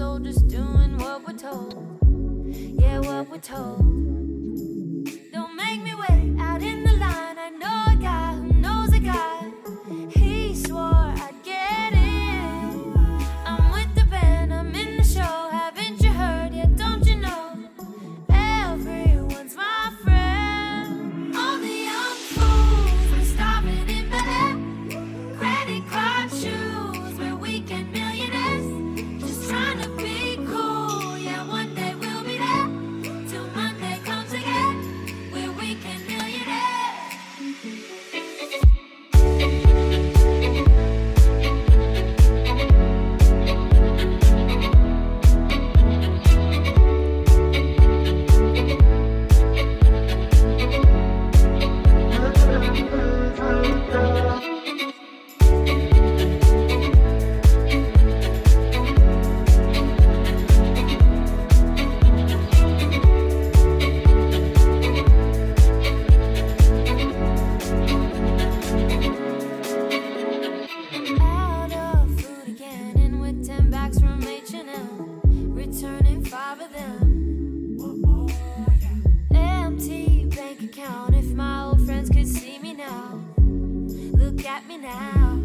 soul, just doing what we're told. Yeah, what we're told. Don't make me wait out in the line. I know a guy who knows a guy. He swore I'd get in. I'm with the band, I'm in the show. Haven't you heard yet? Don't you know? Everyone's my friend. All the young fools, we're starving in bed. Credit card shoes, we're weekend millionaires. Just trying to be cool. Yeah, one day we'll be there. Till Monday comes again. We're weekend millionaires. Out of food again, and with 10 bags from H&M, returning 5 of them. Empty bank account. If my old friends could see me now, look at me now.